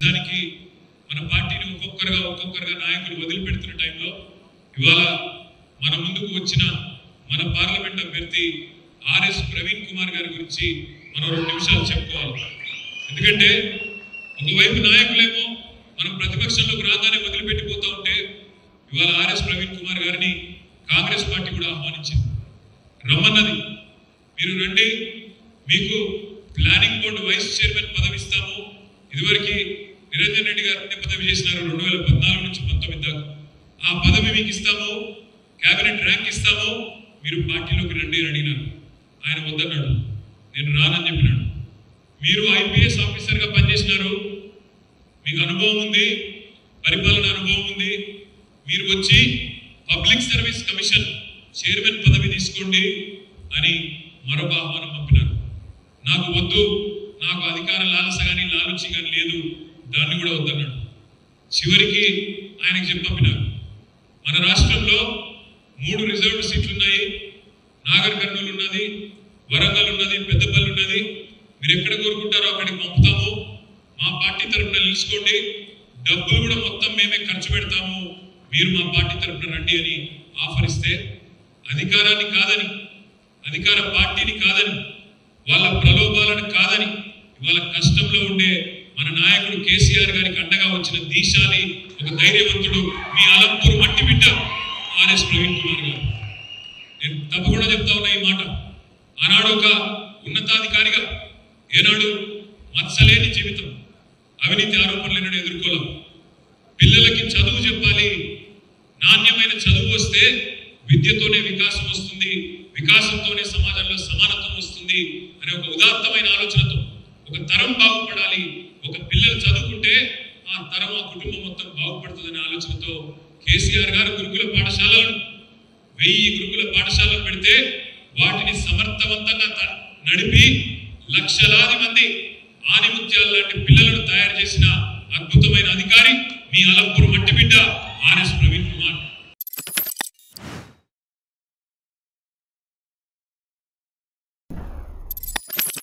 దానికి మన పార్టీని ఒక్కొక్కరుగా నాయకులు వదిలిపెడుతున్న టైంలో ఇవాళ మన ముందుకు వచ్చిన మన పార్లమెంట్ అభ్యర్థి ఆర్ఎస్ ప్రవీణ్ కుమార్ గారి గురించి మనం 2 నిమిషాలు చెప్పుకోవాలి. ఎందుకంటే ఒకవైపు నాయకులేమో మనం ప్రతిపక్షంలోకి రాగానే వదిలిపెట్టిపోతూ ఉంటే ఇవాళ ఆర్ఎస్ ప్రవీణ్ కుమార్ గారిని కాంగ్రెస్ పార్టీ కూడా ఆహ్వానించింది. రమ్మన్నది, మీరు రండి, మీకు ప్లానింగ్ బోర్డు వైస్ చైర్మన్ పదవి ఇస్తాము. ఇదివరకు నిరంజన్ రెడ్డి గారు పదవి చేసినారు 2014 నుంచి 19 దాకా. ఆ పదవి మీకు ఇస్తాము, క్యాబినెట్ ర్యాంక్ ఇస్తాము, మీరు పార్టీలోకి రండి అని అడిగినారు. ఆయన వద్దన్నాడు, నేను రానని చెప్పినాడు. మీరు ఐపీఎస్ ఆఫీసర్గా పనిచేసినారు, మీకు అనుభవం ఉంది, పరిపాలన అనుభవం ఉంది, మీరు వచ్చి పబ్లిక్ సర్వీస్ కమిషన్ చైర్మన్ పదవి తీసుకోండి అని మరొక ఆహ్వానం పంపినారు. నాకు వద్దు, నాకు అధికార లాలస కానీ లాలుచి కానీ లేదు, దాన్ని కూడా వద్దన్నాడు. చివరికి ఆయనకు చెప్పి పంపినారు, మన రాష్ట్రంలో 3 రిజర్వ్డ్ సీట్లు ఉన్నాయి, నాగర్ కర్నూలు ఉన్నది, వరంగల్ ఉన్నది, పెద్దపల్లి ఉన్నది, మీరు ఎక్కడ కోరుకుంటారో అక్కడికి పంపుతాము, మా పార్టీ తరఫున నిలుచుకోండి, డబ్బులు కూడా మొత్తం మేమే ఖర్చు పెడతాము, మీరు మా పార్టీ తరఫున రండి అని ఆఫర్ ఇస్తే అధికారాన్ని కాదని, అధికార పార్టీని కాదని, వాళ్ళ ప్రలోభాలను కాదని ఇవాళ కష్టంలో ఉండే మన నాయకుడు కేసీఆర్ గారికి అండగా వచ్చిన దీశాలి ఒక ధైర్యవంతుడు మీ అలంపూర్ మట్టి బిడ్డ ఆర్ఎస్ ప్రవీణ్ కుమార్ గారు. నేను తప్పకుండా చెప్తా ఉన్నా ఈ మాట. ఆనాడు ఒక ఉన్నతాధికారిగా ఏనాడు మత్సలేని జీవితం, అవినీతి ఆరోపణలు ఎదుర్కోలేం. పిల్లలకి చదువు చెప్పాలి, నాణ్యమైన చదువు వస్తే విద్యతోనే వికాసం వస్తుంది, వికాసంతోనే సమాజంలో సమానత్వం వస్తుంది అనే ఒక ఉదాత్తమైన ఆలోచనతో ఒక తరం బాగుపడాలి, ఒక పిల్లలు చదువుకుంటే ఆ తరం ఆ కుటుంబం మొత్తం బాగుపడుతుందనే ఆలోచనతో కేసీఆర్ గారు గురుకుల పాఠశాలను 1000 గురుకుల పాఠశాలను పెడితే వాటిని సమర్థవంతంగా నడిపి లక్షలాది మంది ఆనిముత్యాల లాంటి పిల్లలను తయారు చేసిన అద్భుతమైన అధికారి మీ అలంపూర్ మట్టి బిడ్డ